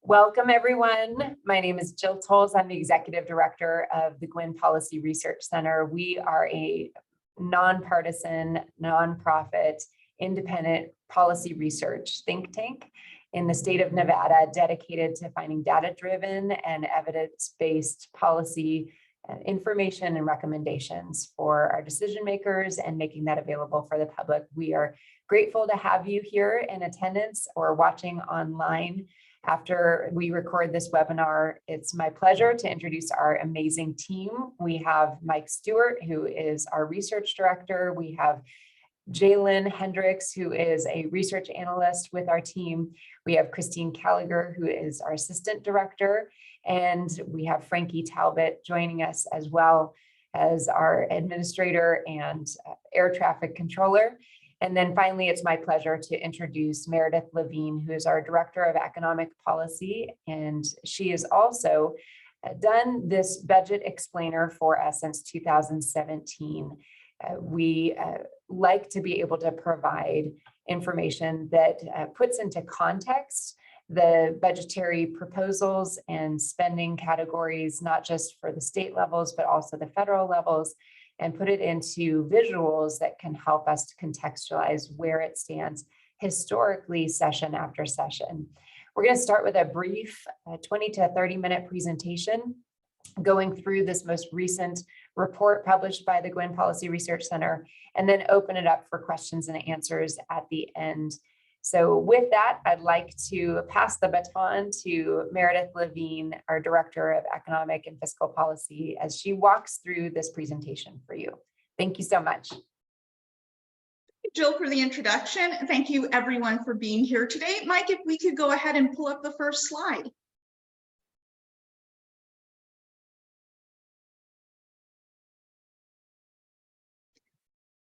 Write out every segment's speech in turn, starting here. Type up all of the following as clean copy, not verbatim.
Welcome, everyone. My name is Jill Tolles. I'm the Executive Director of the Guinn Policy Research Center. We are a nonpartisan, nonprofit, independent policy research think tank in the state of Nevada, dedicated to finding data-driven and evidence-based policy information and recommendations for our decision makers and making that available for the public. We are grateful to have you here in attendance or watching online. After we record this webinar, it's my pleasure to introduce our amazing team. We have Mike Stewart, who is our research director. We have Jalen Hendricks, who is a research analyst with our team. We have Christine Callagher, who is our assistant director. And we have Frankie Talbot joining us as well as our administrator and air traffic controller. And then finally, it's my pleasure to introduce Meredith Levine, who is our Director of Economic Policy. And she has also done this budget explainer for us since 2017. We like to be able to provide information that puts into context the budgetary proposals and spending categories, not just for the state levels, but also the federal levels, and put it into visuals that can help us to contextualize where it stands historically, session after session. We're going to start with a brief 20 to 30 minute presentation going through this most recent report published by the Guinn Policy Research Center, and then open it up for questions and answers at the end. So with that, I'd like to pass the baton to Meredith Levine, our Director of Economic and Fiscal Policy, as she walks through this presentation for you. Thank you so much. Thank you, Jill, for the introduction. Thank you, everyone, for being here today. Mike, if we could go ahead and pull up the first slide.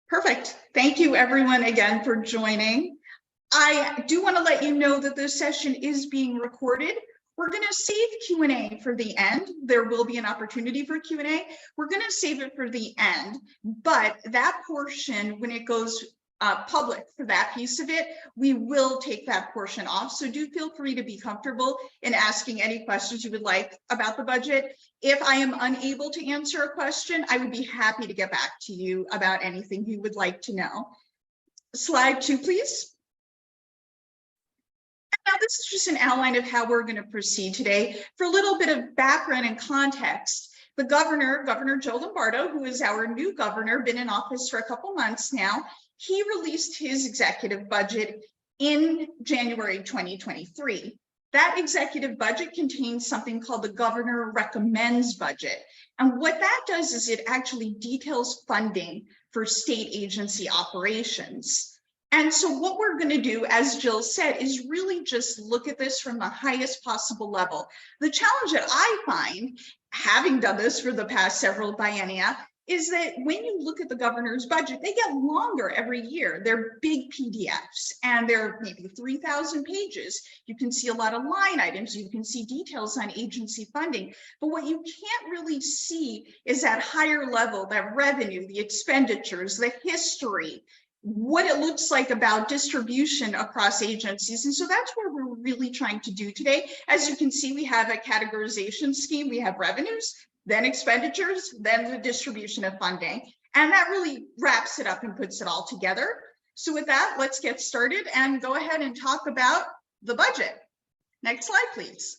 Perfect. Thank you, everyone, again for joining. I do want to let you know that this session is being recorded. We're going to save Q&A for the end. There will be an opportunity for Q&A. We're going to save it for the end, but that portion, when it goes public for that piece of it, we will take that portion off. So do feel free to be comfortable in asking any questions you would like about the budget. If I am unable to answer a question, I would be happy to get back to you about anything you would like to know. Slide 2, please. Now, this is just an outline of how we're going to proceed today. For a little bit of background and context, the Governor Joe Lombardo, who is our new governor, been in office for a couple months now, he released his executive budget in January 2023. That executive budget contains something called the Governor Recommends Budget. And what that does is it actually details funding for state agency operations. And so what we're going to do, as Jill said, is really just look at this from the highest possible level. The challenge that I find, having done this for the past several biennia, is that when you look at the governor's budget, they get longer every year. They're big PDFs, and they're maybe 3,000 pages. You can see a lot of line items. You can see details on agency funding. But what you can't really see is that higher level, that revenue, the expenditures, the history, what it looks like about distribution across agencies. And so that's what we're really trying to do today. As you can see, we have a categorization scheme. We have revenues, then expenditures, then the distribution of funding. And that really wraps it up and puts it all together. So with that, let's get started and go ahead and talk about the budget. Next slide, please.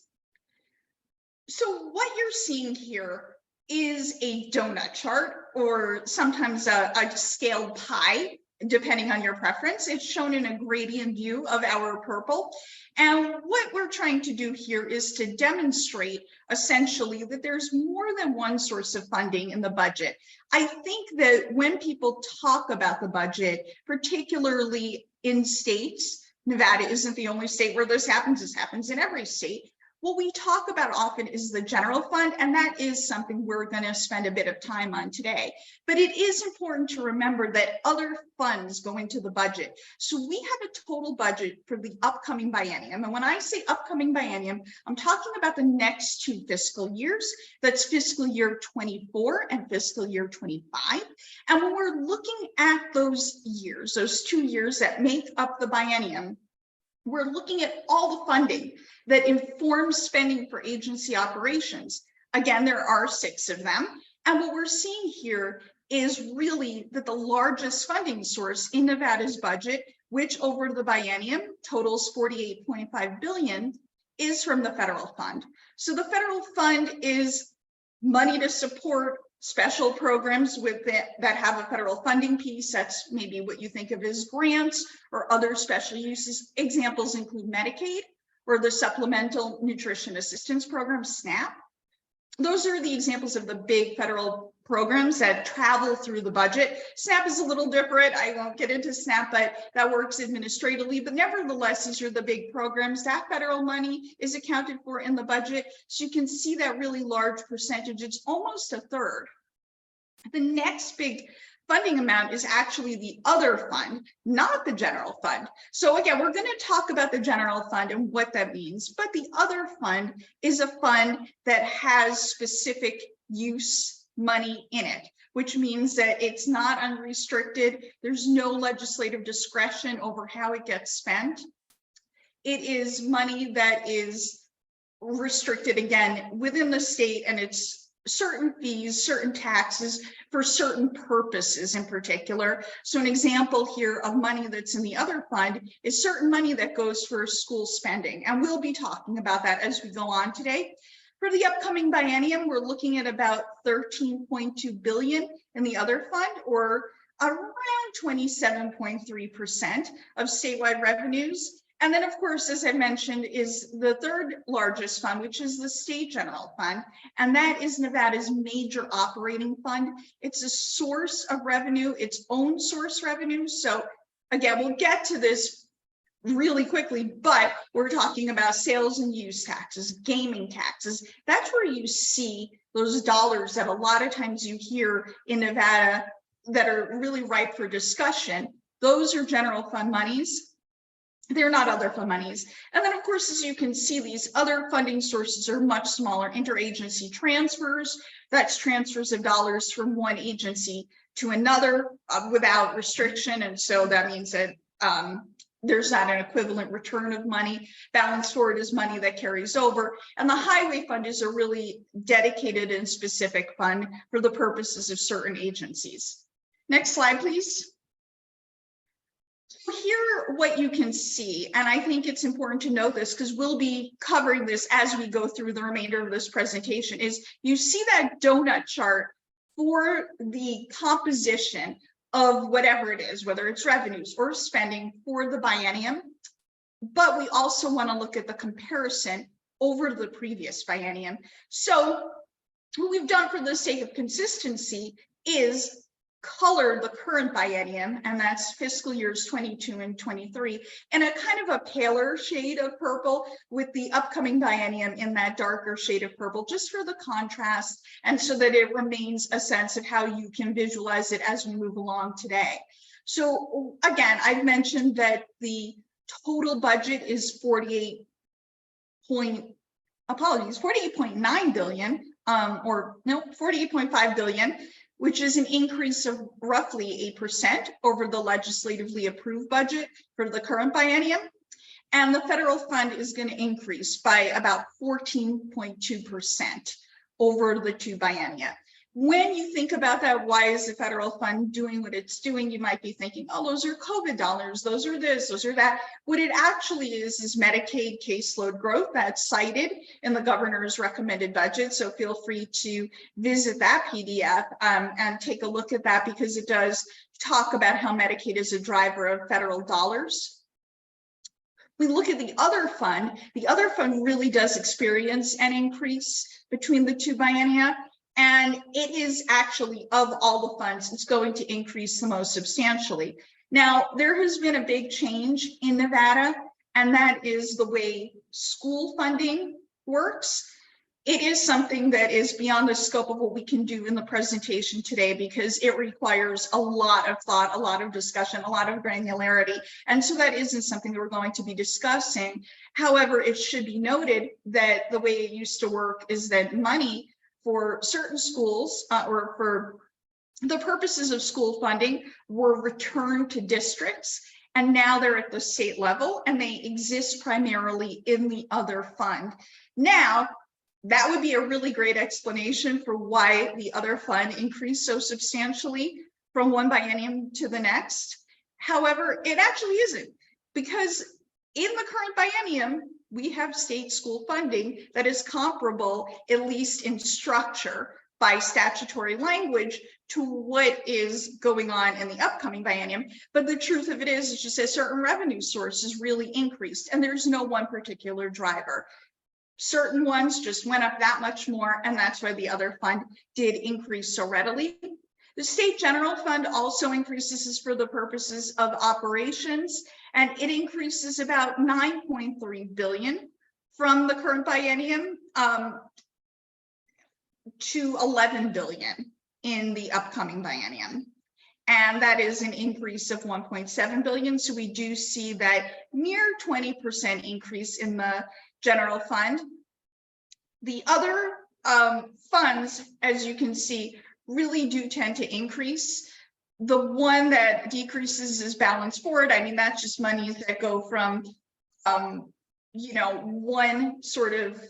So what you're seeing here is a donut chart, or sometimes a scaled pie, depending on your preference. It's shown in a gradient view of our purple. And what we're trying to do here is to demonstrate essentially that there's more than one source of funding in the budget. I think that when people talk about the budget, particularly in states, Nevada isn't the only state where this happens in every state. What we talk about often is the general fund, and that is something we're going to spend a bit of time on today. But it is important to remember that other funds go into the budget. So we have a total budget for the upcoming biennium. And when I say upcoming biennium, I'm talking about the next 2 fiscal years. That's fiscal year 24 and fiscal year 25. And when we're looking at those years, those 2 years that make up the biennium, we're looking at all the funding that informs spending for agency operations. Again, there are 6 of them. And what we're seeing here is really that the largest funding source in Nevada's budget, which over the biennium totals $48.5 billion, is from the federal fund. So the federal fund is money to support special programs that have a federal funding piece. That's maybe what you think of as grants or other special uses. Examples include Medicaid or the Supplemental Nutrition Assistance Program, SNAP. Those are the examples of the big federal programs that travel through the budget. SNAP is a little different. I won't get into SNAP, but that works administratively. But nevertheless, these are the big programs that federal money is accounted for in the budget. So you can see that really large percentage. It's almost a third. The next big funding amount is actually the other fund, not the general fund. So again, we're going to talk about the general fund and what that means, but the other fund is a fund that has specific use money in it, which means that it's not unrestricted. There's no legislative discretion over how it gets spent. It is money that is restricted, again, within the state, and it's certain fees, certain taxes for certain purposes in particular. So an example here of money that's in the other fund is certain money that goes for school spending. And we'll be talking about that as we go on today. For the upcoming biennium, we're looking at about $13.2 billion in the other fund, or around 27.3% of statewide revenues. And then, of course, as I mentioned, is the third largest fund, which is the state general fund. And that is Nevada's major operating fund. It's a source of revenue, its own source revenue. So again, we'll get to this really quickly, but we're talking about sales and use taxes, gaming taxes. That's where you see those dollars that a lot of times you hear in Nevada that are really ripe for discussion. Those are general fund monies. They're not other fund monies. And then, of course, as you can see, these other funding sources are much smaller. Interagency transfers, that's transfers of dollars from one agency to another without restriction. And so that means that there's not an equivalent return of money. Balance forward is money that carries over. And the highway fund is a really dedicated and specific fund for the purposes of certain agencies. Next slide, please. Here, what you can see, and I think it's important to note this because we'll be covering this as we go through the remainder of this presentation, is you see that donut chart for the composition of whatever it is, whether it's revenues or spending for the biennium. But we also want to look at the comparison over the previous biennium. So what we've done for the sake of consistency is color the current biennium, and that's fiscal years 22 and 23, in a kind of a paler shade of purple, with the upcoming biennium in that darker shade of purple, just for the contrast, and so that it remains a sense of how you can visualize it as we move along today. So again, I've mentioned that the total budget is $48.9 billion, or no, $48.5 billion, which is an increase of roughly 8% over the legislatively approved budget for the current biennium. And the federal fund is going to increase by about 14.2% over the two biennia. When you think about that, why is the federal fund doing what it's doing? You might be thinking, oh, those are COVID dollars, those are this, those are that. What it actually is Medicaid caseload growth that's cited in the governor's recommended budget. So feel free to visit that PDF and take a look at that, because it does talk about how Medicaid is a driver of federal dollars. We look at the other fund really does experience an increase between the two biennia. And it is actually, of all the funds, it's going to increase the most substantially. Now, there has been a big change in Nevada, and that is the way school funding works. It is something that is beyond the scope of what we can do in the presentation today, because it requires a lot of thought, a lot of discussion, a lot of granularity. And so that isn't something that we're going to be discussing. However, it should be noted that the way it used to work is that money for certain schools or for the purposes of school funding were returned to districts, And now they're at the state level and they exist primarily in the other fund. Now, that would be a really great explanation for why the other fund increased so substantially from one biennium to the next. However, it actually isn't, because in the current biennium, we have state school funding that is comparable, at least in structure, by statutory language to what is going on in the upcoming biennium. But the truth of it is just that certain revenue sources really increased, and there's no one particular driver. Certain ones just went up that much more, and that's why the other fund did increase so readily. The state general fund also increases for the purposes of operations, and it increases about 9.3 billion from the current biennium to 11 billion in the upcoming biennium. And that is an increase of 1.7 billion. So we do see that near 20% increase in the general fund. The other funds, as you can see, really do tend to increase. The one that decreases is balance forward. I mean, that's just monies that go from, one sort of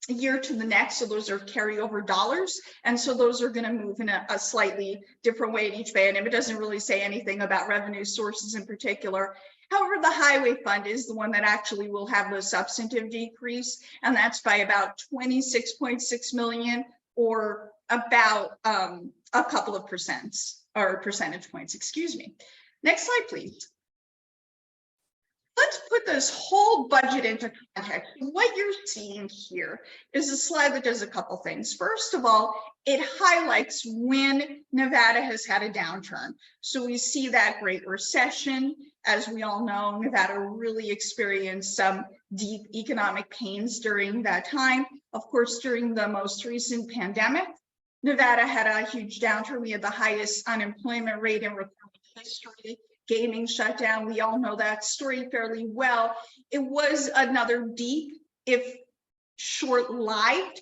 year to the next. So those are carryover dollars. And so those are going to move in a slightly different way in each biennium. It doesn't really say anything about revenue sources in particular. However, the highway fund is the one that actually will have the substantive decrease, and that's by about 26.6 million, or about a couple of percentage points, excuse me. Next slide, please. Let's put this whole budget into context. What you're seeing here is a slide that does a couple things. First of all, it highlights when Nevada has had a downturn. So we see that Great Recession. As we all know, Nevada really experienced some deep economic pains during that time. Of course, during the most recent pandemic, Nevada had a huge downturn. We had the highest unemployment rate in recorded history. Gaming shut down. We all know that story fairly well. It was another deep, if short-lived,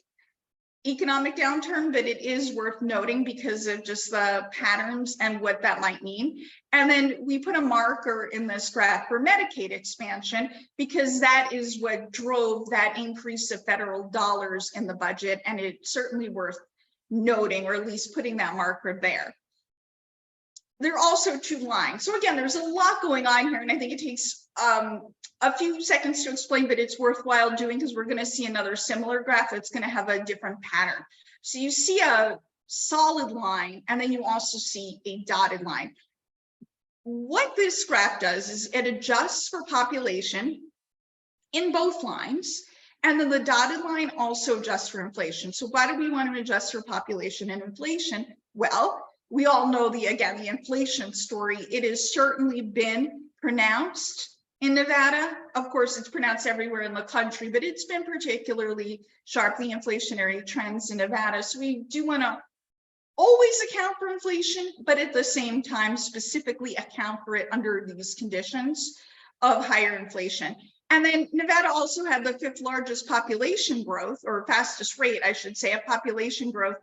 economic downturn, but it is worth noting because of just the patterns and what that might mean. And then we put a marker in this graph for Medicaid expansion, because that is what drove that increase of federal dollars in the budget. And it's certainly worth noting, or at least putting that marker there. There are also two lines. So again, there's a lot going on here, and I think it takes a few seconds to explain, but it's worthwhile doing because we're going to see another similar graph that's going to have a different pattern. So you see a solid line, and then you also see a dotted line. What this graph does is it adjusts for population in both lines, and then the dotted line also adjusts for inflation. So why do we want to adjust for population and inflation? Well, we all know the inflation story. It has certainly been pronounced in Nevada. Of course, it's pronounced everywhere in the country, but it's been particularly sharply inflationary trends in Nevada. So we do want to always account for inflation, but at the same time, specifically account for it under these conditions of higher inflation. And then Nevada also had the 5th largest population growth, or fastest rate, I should say, of population growth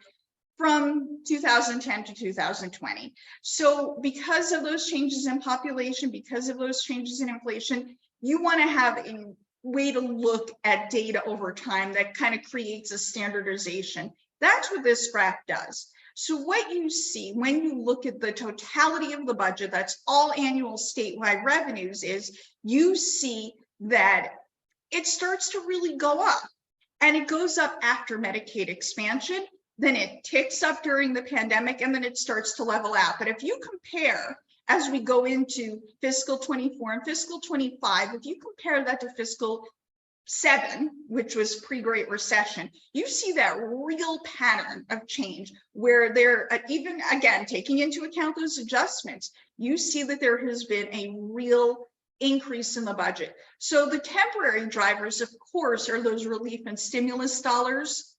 from 2010 to 2020. So because of those changes in population, because of those changes in inflation, you want to have a way to look at data over time that kind of creates a standardization. That's what this graph does. So what you see when you look at the totality of the budget, that's all annual statewide revenues, is you see that it starts to really go up, and it goes up after Medicaid expansion. Then it ticks up during the pandemic, and then it starts to level out. But if you compare, as we go into fiscal 24 and fiscal 25, if you compare that to fiscal 7, which was pre-Great Recession, you see that real pattern of change where they're even, again, taking into account those adjustments, you see that there has been a real increase in the budget. So the temporary drivers, of course, are those relief and stimulus dollars,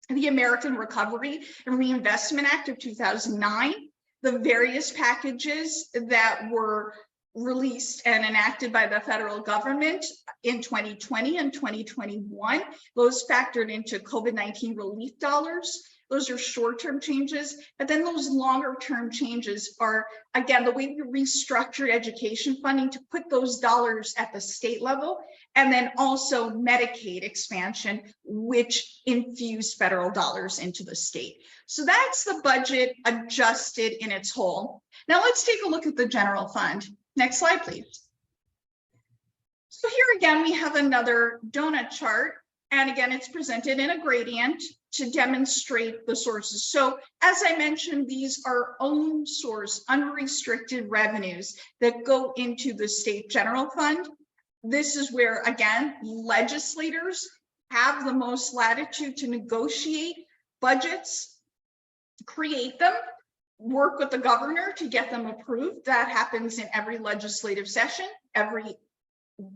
the American Recovery and Reinvestment Act of 2009, the various packages that were released and enacted by the federal government in 2020 and 2021, those factored into COVID-19 relief dollars. Those are short-term changes, but then those longer-term changes are, again, the way we restructured education funding to put those dollars at the state level, and then also Medicaid expansion, which infused federal dollars into the state. So that's the budget adjusted in its whole. Now let's take a look at the general fund. Next slide, please. So here again, we have another donut chart. And again, it's presented in a gradient to demonstrate the sources. So as I mentioned, these are own source, unrestricted revenues that go into the state general fund. This is where, again, legislators have the most latitude to negotiate budgets, create them, work with the governor to get them approved. That happens in every legislative session, every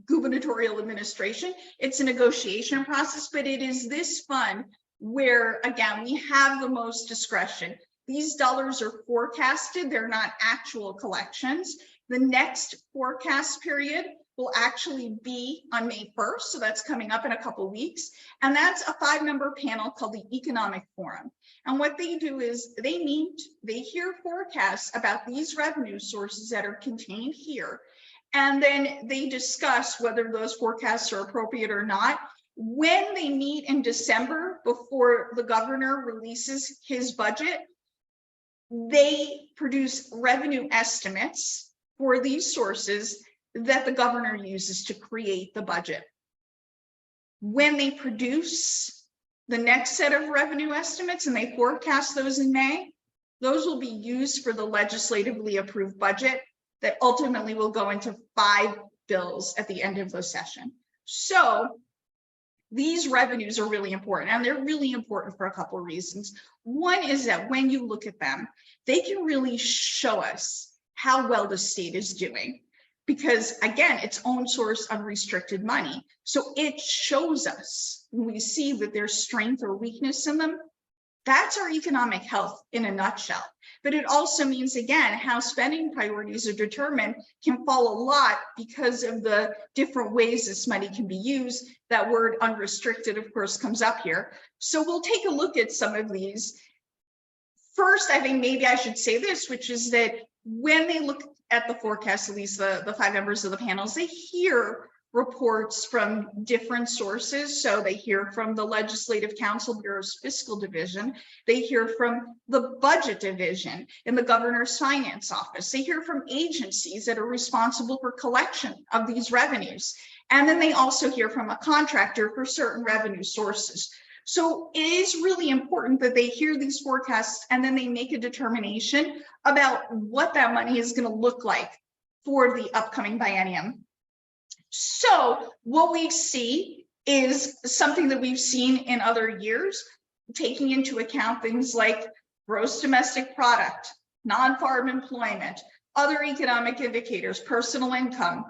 gubernatorial administration. It's a negotiation process, but it is this fund where, again, we have the most discretion. These dollars are forecasted, they're not actual collections. The next forecast period will actually be on May 1st, so that's coming up in a couple of weeks. And that's a 5-member panel called the Economic Forum. And what they do is they meet, they hear forecasts about these revenue sources that are contained here. And then they discuss whether those forecasts are appropriate or not. When they meet in December, before the governor releases his budget, they produce revenue estimates for these sources that the governor uses to create the budget. When they produce the next set of revenue estimates and they forecast those in May, those will be used for the legislatively approved budget that ultimately will go into 5 bills at the end of the session. So these revenues are really important, and they're really important for a couple of reasons. One is that when you look at them, they can really show us how well the state is doing, because again, it's own source unrestricted money. So it shows us when we see that there's strength or weakness in them. That's our economic health in a nutshell. But it also means, again, how spending priorities are determined can fall a lot because of the different ways this money can be used. That word unrestricted, of course, comes up here. So we'll take a look at some of these. First, I think maybe I should say this, which is that when they look at the forecast, at least the 5 members of the panels, they hear reports from different sources. So they hear from the Legislative Council Bureau's Fiscal Division. They hear from the Budget Division in the Governor's Finance Office. They hear from agencies that are responsible for collection of these revenues. And then they also hear from a contractor for certain revenue sources. So it is really important that they hear these forecasts and then they make a determination about what that money is going to look like for the upcoming biennium. So what we see is something that we've seen in other years, taking into account things like gross domestic product, non-farm employment, other economic indicators, personal income,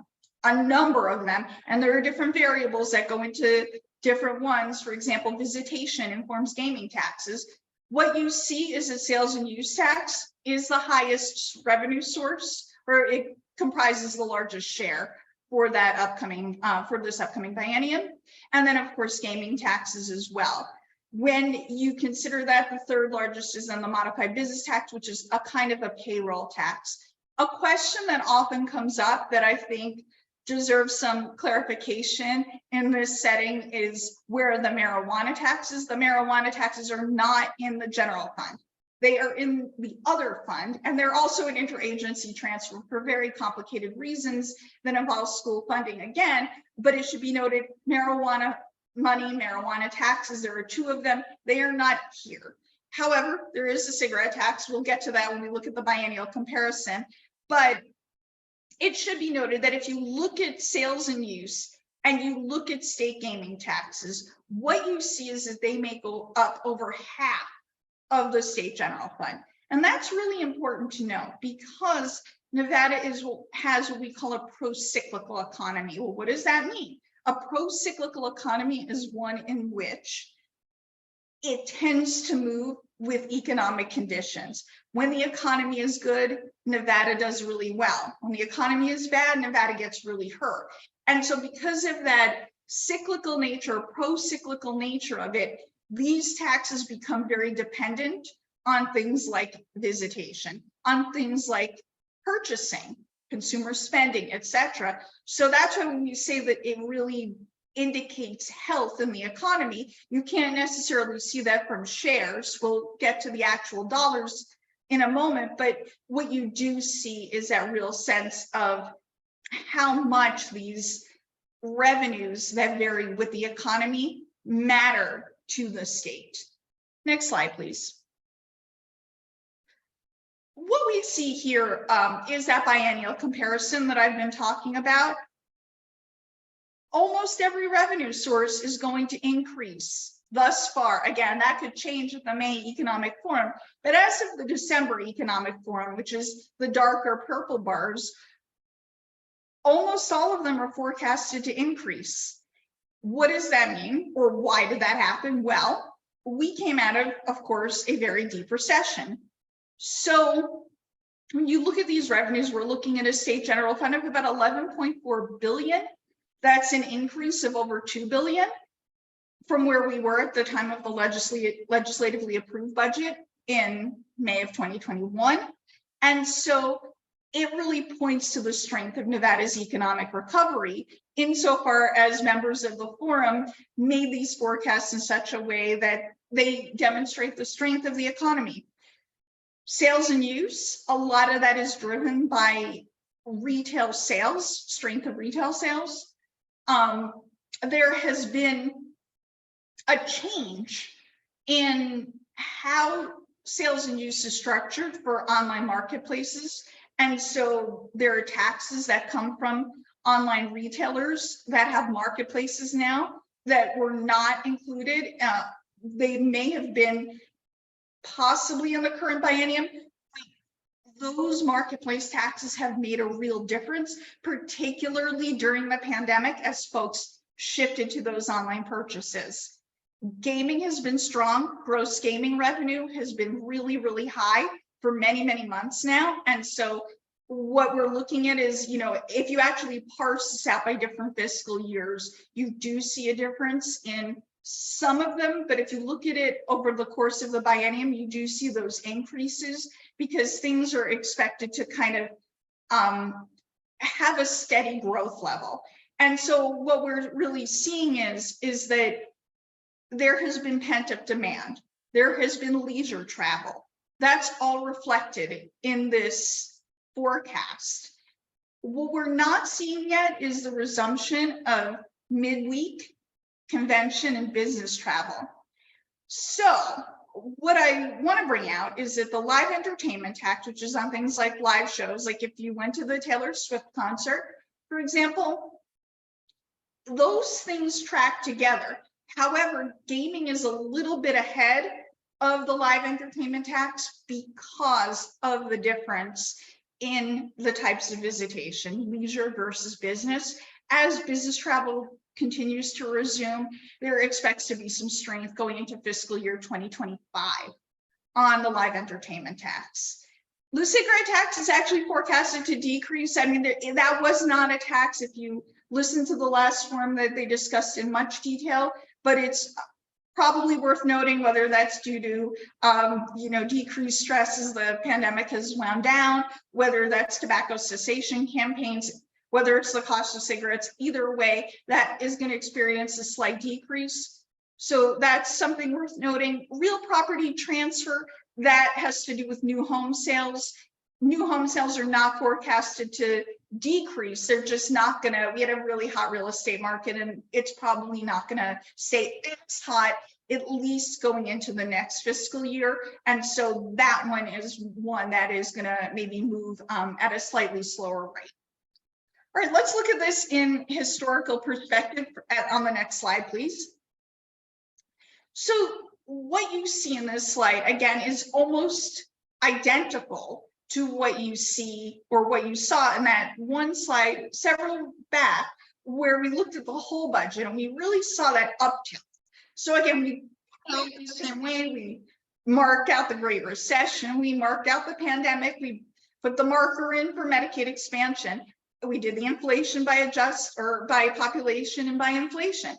a number of them. And there are different variables that go into different ones. For example, visitation informs gaming taxes. What you see is that sales and use tax is the highest revenue source, or it comprises the largest share for that upcoming, for this upcoming biennium. And then of course, gaming taxes as well. When you consider that, the 3rd largest is then the modified business tax, which is a kind of a payroll tax. A question that often comes up that I think deserves some clarification in this setting is, where are the marijuana taxes? The marijuana taxes are not in the general fund. They are in the other fund, and they're also an interagency transfer for very complicated reasons that involve school funding again. But it should be noted, marijuana money, marijuana taxes, there are 2 of them. They are not here. However, there is a cigarette tax. We'll get to that when we look at the biennial comparison. But it should be noted that if you look at sales and use and you look at state gaming taxes, what you see is that they may go up over half of the state general fund. And that's really important to know, because Nevada has what we call a pro-cyclical economy. Well, what does that mean? A pro-cyclical economy is one in which it tends to move with economic conditions. When the economy is good, Nevada does really well. When the economy is bad, Nevada gets really hurt. And so because of that cyclical nature, pro-cyclical nature of it, these taxes become very dependent on things like visitation, on things like purchasing, consumer spending, etc. So that's why when you say that it really indicates health in the economy, you can't necessarily see that from shares. We'll get to the actual dollars in a moment, but what you do see is that real sense of how much these revenues that vary with the economy matter to the state. Next slide, please. What we see here is that biennial comparison that I've been talking about. Almost every revenue source is going to increase thus far. Again, that could change at the May Economic Forum, but as of the December Economic Forum, which is the darker purple bars, almost all of them are forecasted to increase. What does that mean, or why did that happen? Well, we came out of course, a very deep recession. So when you look at these revenues, we're looking at a state general fund of about 11.4 billion. That's an increase of over 2 billion from where we were at the time of the legislatively approved budget in May of 2021. And so it really points to the strength of Nevada's economic recovery insofar as members of the forum made these forecasts in such a way that they demonstrate the strength of the economy. Sales and use, a lot of that is driven by retail sales, strength of retail sales. There has been a change in how sales and use is structured for online marketplaces. And so there are taxes that come from online retailers that have marketplaces now that were not included. They may have been possibly in the current biennium. Those marketplace taxes have made a real difference, particularly during the pandemic as folks shifted to those online purchases. Gaming has been strong. Gross gaming revenue has been really, really high for many, many months now. And so what we're looking at is, if you actually parse this out by different fiscal years, you do see a difference in some of them. But if you look at it over the course of the biennium, you do see those increases because things are expected to kind of have a steady growth level. And so what we're really seeing is that there has been pent-up demand. There has been leisure travel. That's all reflected in this forecast. What we're not seeing yet is the resumption of midweek convention and business travel. So what I want to bring out is that the live entertainment tax, which is on things like live shows, like if you went to the Taylor Swift concert, for example, those things track together. However, gaming is a little bit ahead of the live entertainment tax because of the difference in the types of visitation, leisure versus business. As business travel continues to resume, there expects to be some strength going into fiscal year 2025 on the live entertainment tax. The cigarette tax is actually forecasted to decrease. I mean, that was not a tax if you listen to the last forum that they discussed in much detail, but it's probably worth noting whether that's due to decreased stress as the pandemic has wound down, whether that's tobacco cessation campaigns, whether it's the cost of cigarettes. Either way, that is going to experience a slight decrease. So that's something worth noting. Real property transfer, that has to do with new home sales. New home sales are not forecasted to decrease. They're just not going to, we had a really hot real estate market and it's probably not going to stay as hot, at least going into the next fiscal year. And so that one is one that is going to maybe move at a slightly slower rate. All right, let's look at this in historical perspective on the next slide, please. So what you see in this slide, again, is almost identical to what you see or what you saw in that one slide several back, where we looked at the whole budget and we really saw that up tilt. So again, we went the same way. We marked out the Great Recession. We marked out the pandemic. We put the marker in for Medicaid expansion. We did the inflation by by population and by inflation.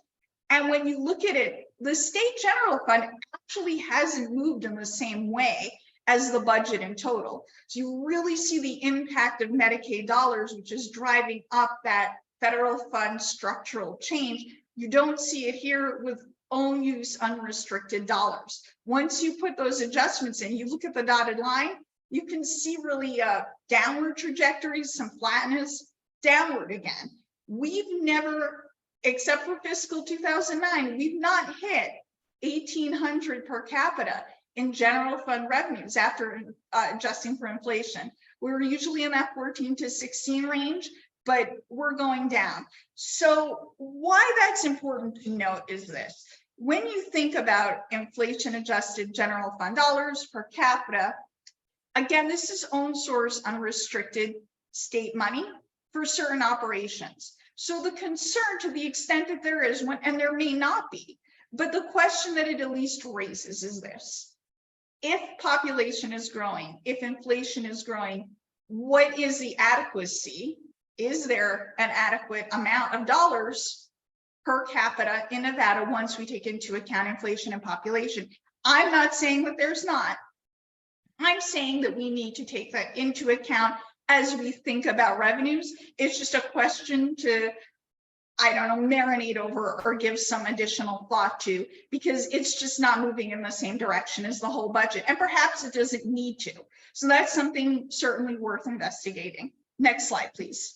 And when you look at it, the state general fund actually hasn't moved in the same way as the budget in total. So you really see the impact of Medicaid dollars, which is driving up that federal fund structural change. You don't see it here with own use unrestricted dollars. Once you put those adjustments in, you look at the dotted line, you can see really downward trajectories, some flatness, downward again. We've never, except for fiscal 2009, we've not hit 1,800 per capita in general fund revenues after adjusting for inflation. We're usually in that 14 to 16 range, but we're going down. So why that's important to note is this. When you think about inflation adjusted general fund dollars per capita, again, this is own source unrestricted state money for certain operations. So the concern, to the extent that there is one, and there may not be, but the question that it at least raises is this. If population is growing, if inflation is growing, what is the adequacy? Is there an adequate amount of dollars per capita in Nevada once we take into account inflation and population? I'm not saying that there's not. I'm saying that we need to take that into account as we think about revenues. It's just a question to, I don't know, marinate over or give some additional thought to, because it's just not moving in the same direction as the whole budget. And perhaps it doesn't need to. So that's something certainly worth investigating. Next slide, please.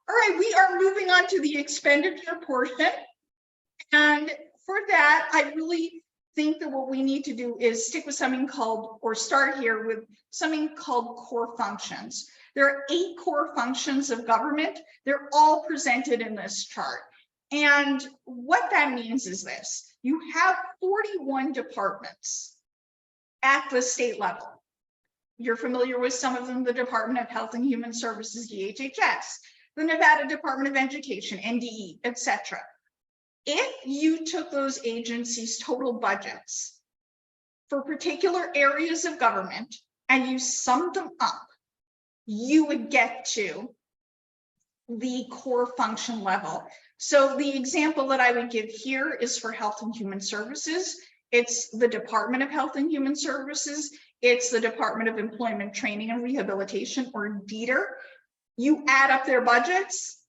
All right, we are moving on to the expenditure portion. And for that, I really think that what we need to do is stick with something called, or start here with something called core functions. There are 8 core functions of government. They're all presented in this chart. And what that means is this. You have 41 departments at the state level. You're familiar with some of them, the Department of Health and Human Services, DHHS, the Nevada Department of Education, NDE, etc. If you took those agencies' total budgets for particular areas of government and you summed them up, you would get to the core function level. So the example that I would give here is for Health and Human Services. It's the Department of Health and Human Services. It's the Department of Employment, Training and Rehabilitation, or DETR. You add up their budgets,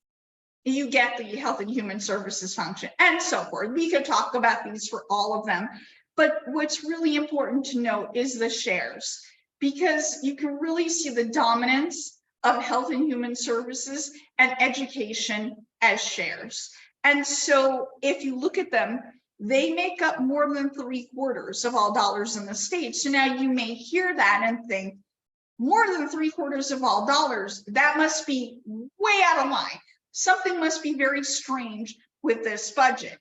you get the Health and Human Services function, and so forth. We could talk about these for all of them, but what's really important to note is the shares, because you can really see the dominance of Health and Human Services and Education as shares. And so if you look at them, they make up more than 3/4 of all dollars in the state. So now you may hear that and think, more than 3/4 of all dollars, that must be way out of line. Something must be very strange with this budget.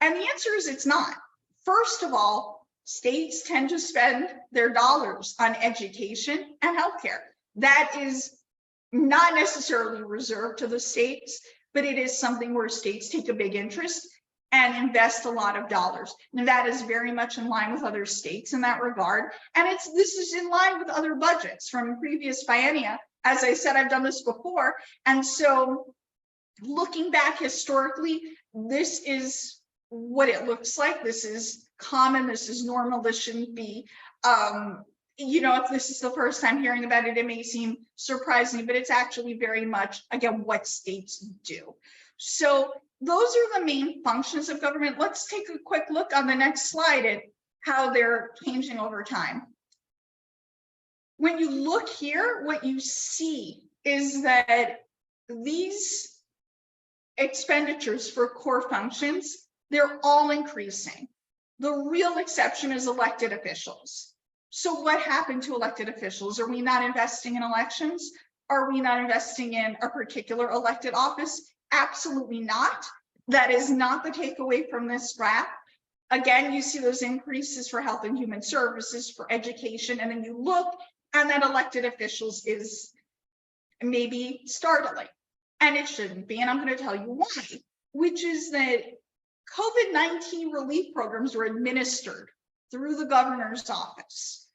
And the answer is it's not. First of all, states tend to spend their dollars on education and healthcare. That is not necessarily reserved to the states, but it is something where states take a big interest and invest a lot of dollars. And that is very much in line with other states in that regard. And this is in line with other budgets from previous biennia. As I said, I've done this before. And so looking back historically, this is what it looks like. This is common, this is normal, this shouldn't be, if this is the first time hearing about it, it may seem surprising, but it's actually very much, again, what states do. So those are the main functions of government. Let's take a quick look on the next slide at how they're changing over time. When you look here, what you see is that these expenditures for core functions, they're all increasing. The real exception is elected officials. So what happened to elected officials? Are we not investing in elections? Are we not investing in a particular elected office? Absolutely not. That is not the takeaway from this graph. Again, you see those increases for Health and Human Services, for education, and then you look, and then elected officials is maybe startling. And it shouldn't be, and I'm going to tell you why, which is that COVID-19 relief programs were administered through the governor's office.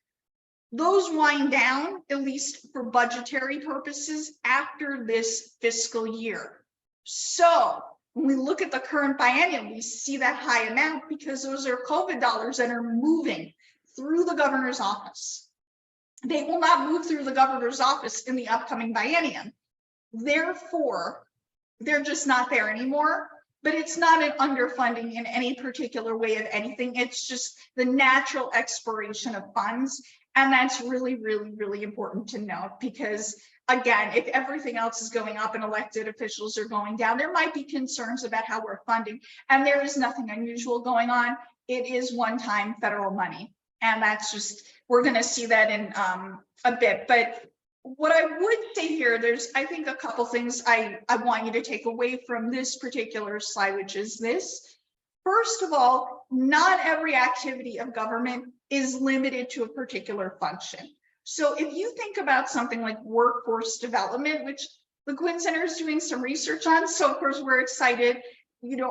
Those wind down, at least for budgetary purposes, after this fiscal year. So When we look at the current biennium, we see that high amount because those are COVID dollars that are moving through the governor's office. They will not move through the governor's office in the upcoming biennium. Therefore, they're just not there anymore. But it's not an underfunding in any particular way of anything. It's just the natural expiration of funds. And that's really, really, really important to note because, again, if everything else is going up and elected officials are going down, there might be concerns about how we're funding. And there is nothing unusual going on. It is one-time federal money. And that's just, we're going to see that in a bit. But what I would say here, there's, I think, a couple things I want you to take away from this particular slide, which is this. First of all, not every activity of government is limited to a particular function. So if you think about something like workforce development, which the Guinn Center is doing some research on, so of course we're excited,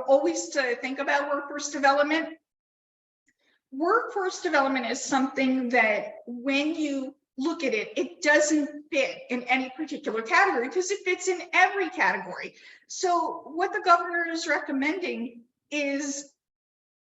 always to think about workforce development. Workforce development is something that when you look at it, it doesn't fit in any particular category because it fits in every category. So what the governor is recommending is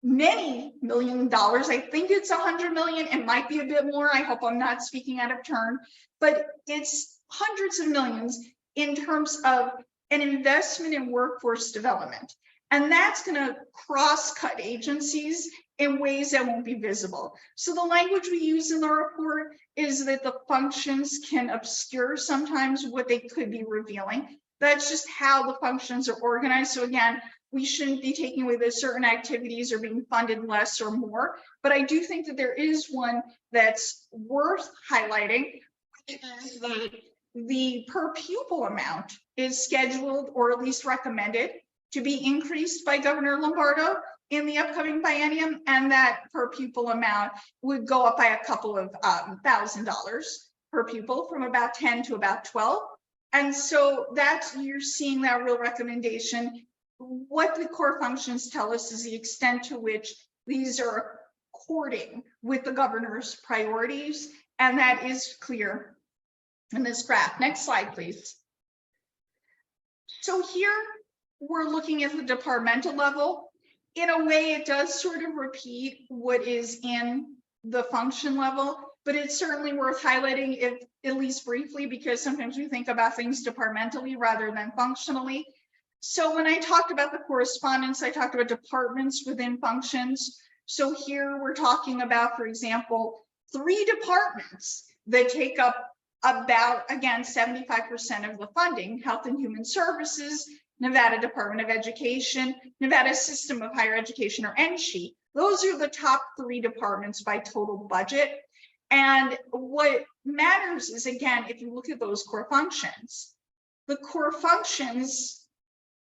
many $1 million. I think it's 100 million. It might be a bit more. I hope I'm not speaking out of turn, but it's hundreds of millions in terms of an investment in workforce development. And that's going to cross-cut agencies in ways that won't be visible. So the language we use in the report is that the functions can obscure sometimes what they could be revealing. That's just how the functions are organized. So again, we shouldn't be taking away that certain activities are being funded less or more. But I do think that there is one that's worth highlighting, which is that the per pupil amount is scheduled, or at least recommended, to be increased by Governor Lombardo in the upcoming biennium, and that per pupil amount would go up by a couple of $1,000 per pupil, from about 10 to about 12. And so that's, you're seeing that real recommendation. What the core functions tell us is the extent to which these are according with the governor's priorities, and that is clear in this graph. Next slide, please. So here we're looking at the departmental level. In a way, it does sort of repeat what is in the function level, but it's certainly worth highlighting, if at least briefly, because sometimes we think about things departmentally rather than functionally. So when I talked about the correspondence, I talked about departments within functions. So here we're talking about, for example, 3 departments that take up about, again, 75% of the funding: Health and Human Services, Nevada Department of Education, Nevada System of Higher Education, or NSHE. Those are the top 3 departments by total budget. And what matters is, again, if you look at those core functions, the core functions,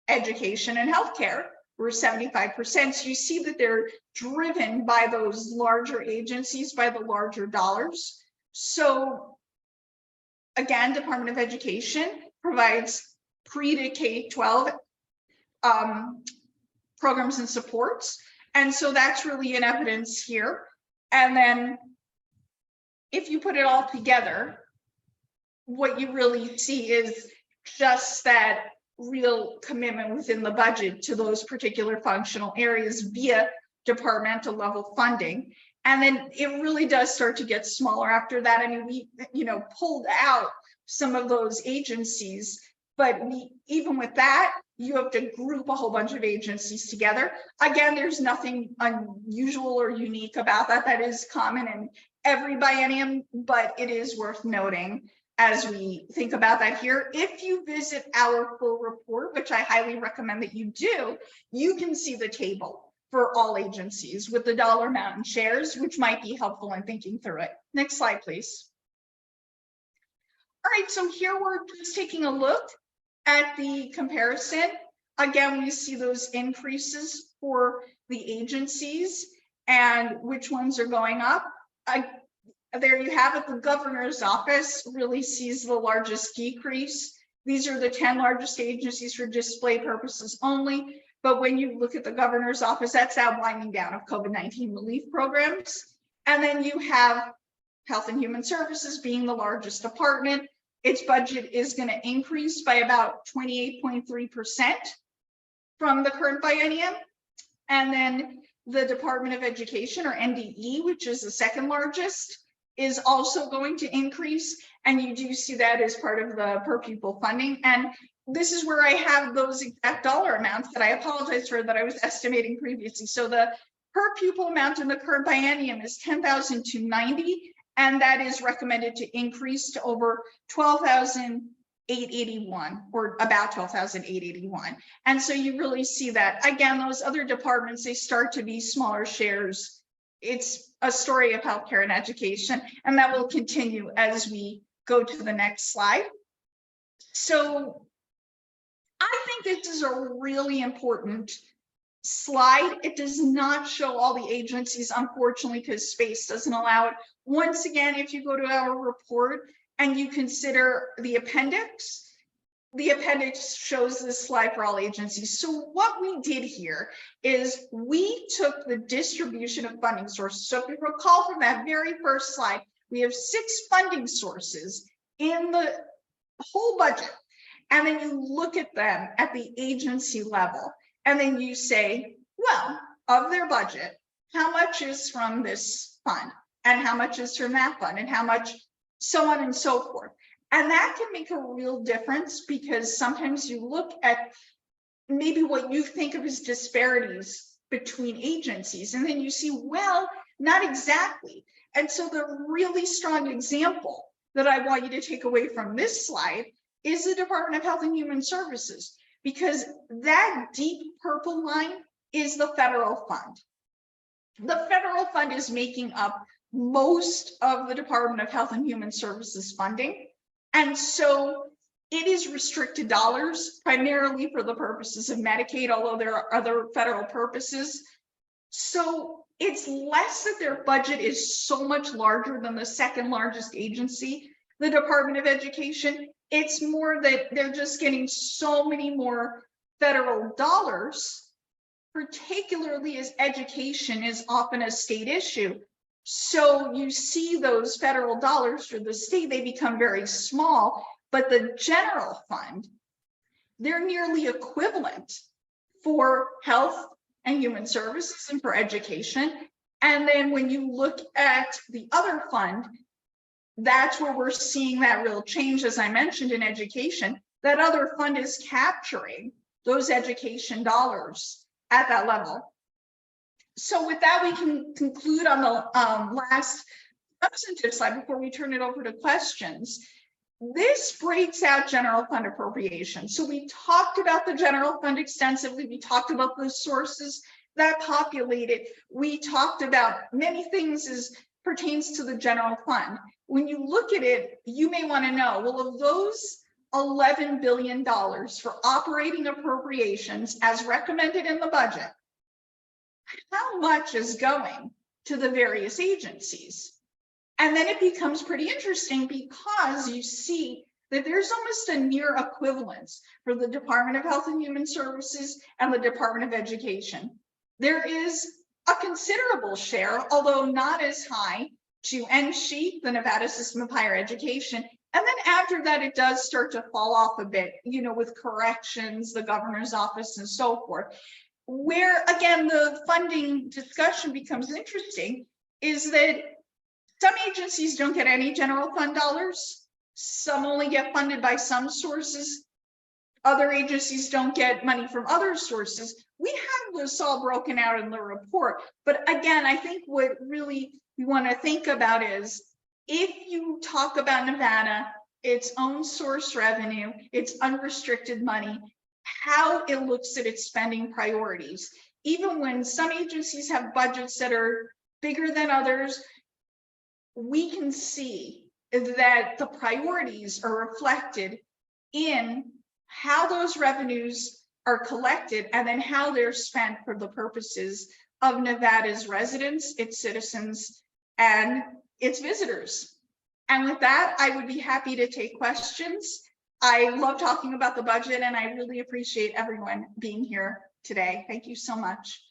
education and healthcare, were 75%. So you see that they're driven by those larger agencies, by the larger dollars. So again, Department of Education provides pre to K-12 programs and supports. And so that's really in evidence here. And then if you put it all together, what you really see is just that real commitment within the budget to those particular functional areas via departmental level funding. And then it really does start to get smaller after that. I mean, we, pulled out some of those agencies, but even with that, you have to group a whole bunch of agencies together. Again, there's nothing unusual or unique about that. That is common in every biennium, but it is worth noting as we think about that here. If you visit our full report, which I highly recommend that you do, you can see the table for all agencies with the dollar amount and shares, which might be helpful in thinking through it. Next slide, please. All right, so here we're just taking a look at the comparison. Again, we see those increases for the agencies and which ones are going up. There you have it. The governor's office really sees the largest decrease. These are the 10 largest agencies for display purposes only. But when you look at the governor's office, that's that winding down of COVID-19 relief programs. And then you have Health and Human Services being the largest department. Its budget is going to increase by about 28.3%. from the current biennium. And then the Department of Education, or NDE, which is the second largest, is also going to increase. And you do see that as part of the per pupil funding. And this is where I have those exact dollar amounts that I apologize for that I was estimating previously. So the per pupil amount in the current biennium is $10,290, and that is recommended to increase to over $12,881, or about $12,881. And so you really see that. Again, those other departments, they start to be smaller shares. It's a story of healthcare and education, and that will continue as we go to the next slide. So I think this is a really important slide. It does not show all the agencies, unfortunately, because space doesn't allow it. Once again, if you go to our report and you consider the appendix shows this slide for all agencies. So what we did here is we took the distribution of funding sources. So if you recall from that very first slide, we have 6 funding sources in the whole budget. And then you look at them at the agency level, and then you say, well, of their budget, how much is from this fund, and how much is from that fund, and how much, so on and so forth. And that can make a real difference, because sometimes you look at maybe what you think of as disparities between agencies, and then you see, well, not exactly. And so the really strong example that I want you to take away from this slide is the Department of Health and Human Services, because that deep purple line is the federal fund. The federal fund is making up most of the Department of Health and Human Services funding. And so it is restricted dollars primarily for the purposes of Medicaid, although there are other federal purposes. So it's less that their budget is so much larger than the second largest agency, the Department of Education. It's more that they're just getting so many more federal dollars, particularly as education is often a state issue. So you see those federal dollars for the state, they become very small, but the general fund, they're nearly equivalent for health and human services and for education. And then when you look at the other fund, that's where we're seeing that real change, as I mentioned, in education. That other fund is capturing those education dollars at that level. So with that, we can conclude on the last substantive slide before we turn it over to questions. This breaks out general fund appropriation. So we talked about the general fund extensively. We talked about the sources that populate it. We talked about many things as pertains to the general fund. When you look at it, you may want to know, well, of those $11 billion for operating appropriations as recommended in the budget, how much is going to the various agencies? And then it becomes pretty interesting, because you see that there's almost a near equivalence for the Department of Health and Human Services and the Department of Education. There is a considerable share, although not as high, to NSHE, the Nevada System of Higher Education. And then after that, it does start to fall off a bit, you know, with corrections, the governor's office, and so forth. Where, again, the funding discussion becomes interesting is that some agencies don't get any general fund dollars. Some only get funded by some sources. Other agencies don't get money from other sources. We have this all broken out in the report. But again, I think what really we want to think about is, if you talk about Nevada, its own source revenue, its unrestricted money, how it looks at its spending priorities. Even when some agencies have budgets that are bigger than others, we can see that the priorities are reflected in how those revenues are collected and then how they're spent for the purposes of Nevada's residents, its citizens, and its visitors. And with that, I would be happy to take questions. I love talking about the budget, and I really appreciate everyone being here today. Thank you so much.